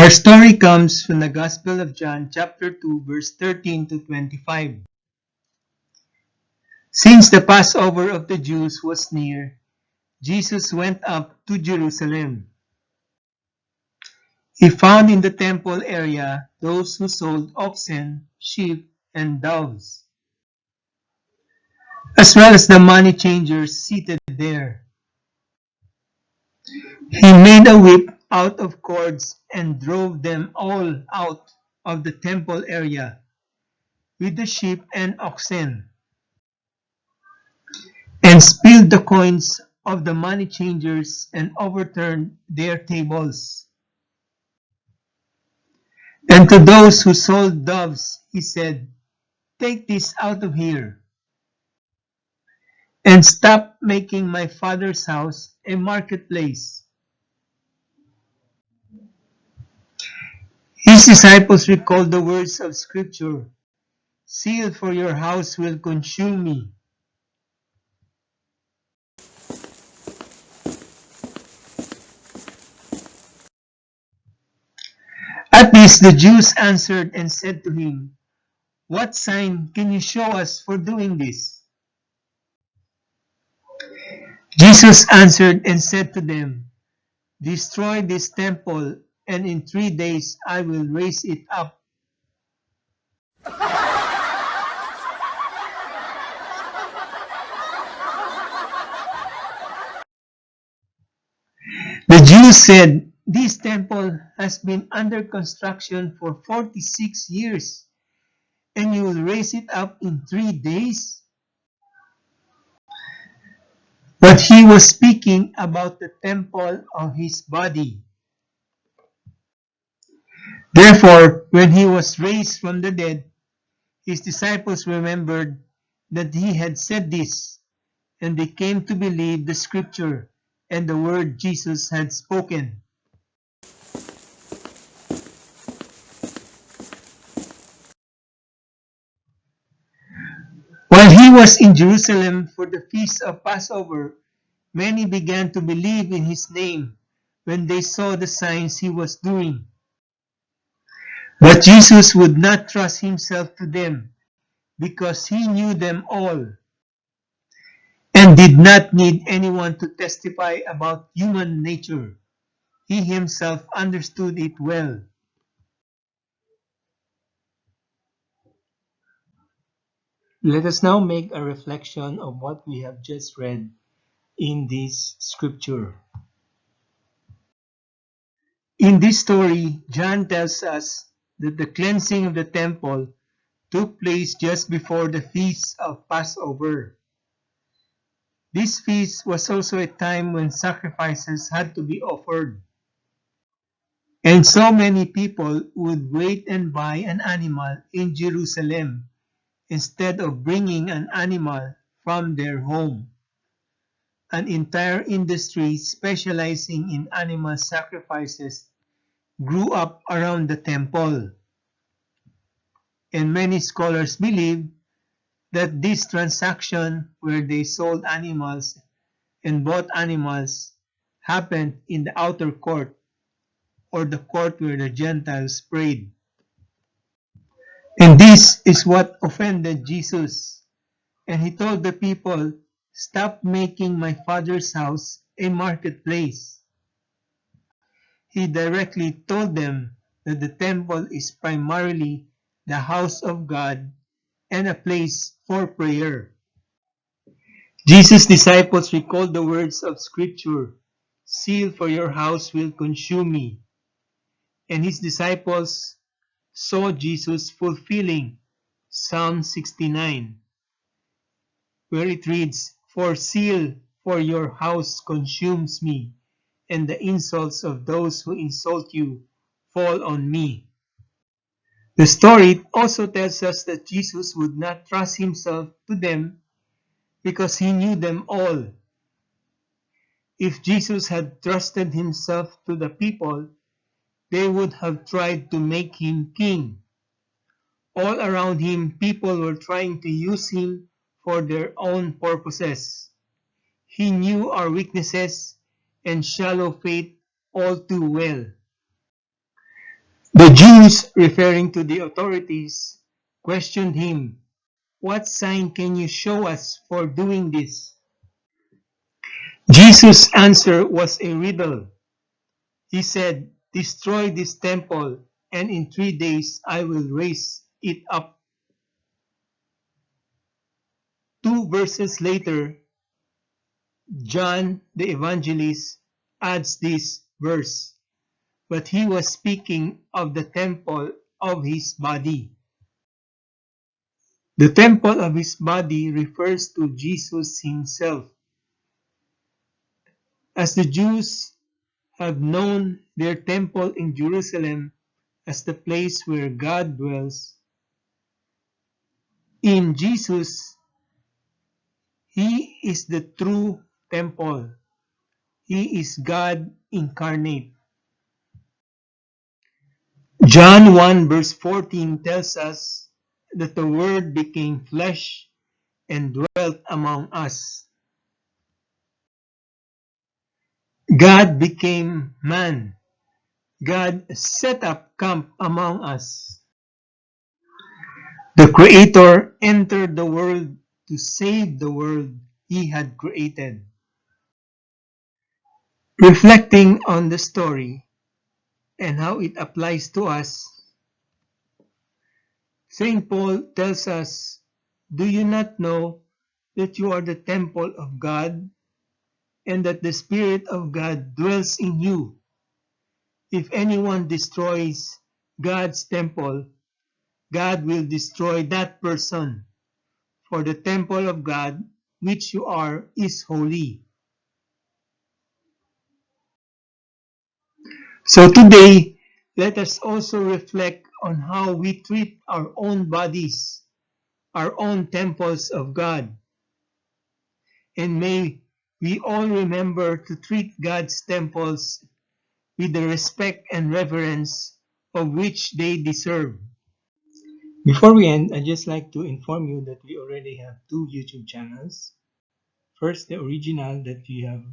Our story comes from the Gospel of John, chapter 2, verse 13 to 25. Since the Passover of the Jews was near, Jesus went up to Jerusalem. He found in the temple area those who sold oxen, sheep, and doves, as well as the money changers seated there. He made a whip out of cords and drove them all out of the temple area with the sheep and oxen, and spilled the coins of the money changers and overturned their tables. And to those who sold doves, he said, "Take this out of here, and stop making my Father's house a marketplace." His disciples recalled the words of Scripture, "Zeal for your house will consume me." At this the Jews answered and said to him, "What sign can you show us for doing this?" Jesus answered and said to them, "Destroy this temple, and in 3 days I will raise it up." The Jews said, "This temple has been under construction for 46 years, and you will raise it up in 3 days?" But he was speaking about the temple of his body. Therefore, when he was raised from the dead, his disciples remembered that he had said this, and they came to believe the Scripture and the word Jesus had spoken. While he was in Jerusalem for the feast of Passover, many began to believe in his name when they saw the signs he was doing. But Jesus would not trust himself to them, because he knew them all and did not need anyone to testify about human nature. He himself understood it well. Let us now make a reflection of what we have just read in this scripture. In this story, John tells us that the cleansing of the temple took place just before the feast of Passover. This feast was also a time when sacrifices had to be offered, and so many people would wait and buy an animal in Jerusalem instead of bringing an animal from their home. An entire industry specializing in animal sacrifices grew up around the temple, and many scholars believe that this transaction where they sold animals and bought animals happened in the outer court, or the court where the Gentiles prayed. And this is what offended Jesus, and he told the people, "Stop making my Father's house a marketplace." He directly told them that the temple is primarily the house of God and a place for prayer. Jesus' disciples recalled the words of Scripture, "Zeal for your house will consume me." And his disciples saw Jesus fulfilling Psalm 69, where it reads, "For zeal for your house consumes me, and the insults of those who insult you fall on me." The story also tells us that Jesus would not trust himself to them because he knew them all. If Jesus had trusted himself to the people, they would have tried to make him king. All around him, people were trying to use him for their own purposes. He knew our weaknesses and shallow faith all too well. The Jews, referring to the authorities, questioned him, "What sign can you show us for doing this?" Jesus' answer was a riddle. He said, "Destroy this temple, and in 3 days I will raise it up." 2 verses later, John the Evangelist adds this verse, "But he was speaking of the temple of his body." The temple of his body refers to Jesus himself. As the Jews have known their temple in Jerusalem as the place where God dwells, in Jesus, he is the true temple. He is God incarnate. John 1 verse 14 tells us that the Word became flesh and dwelt among us. God became man. God set up camp among us. The Creator entered the world to save the world he had created. Reflecting on the story and how it applies to us, St. Paul tells us, "Do you not know that you are the temple of God, and that the Spirit of God dwells in you? If anyone destroys God's temple, God will destroy that person, for the temple of God, which you are, is holy." So today, let us also reflect on how we treat our own bodies, our own temples of God. And may we all remember to treat God's temples with the respect and reverence of which they deserve. Before we end, I'd just like to inform you that we already have 2 YouTube channels. First, the original that you have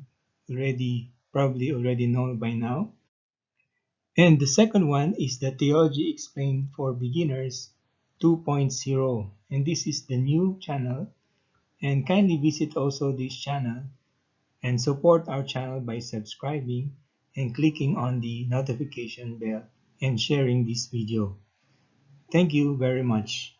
probably already know by now. And the second one is the Theology Explained for Beginners 2.0. And this is the new channel. And kindly visit also this channel and support our channel by subscribing and clicking on the notification bell and sharing this video. Thank you very much.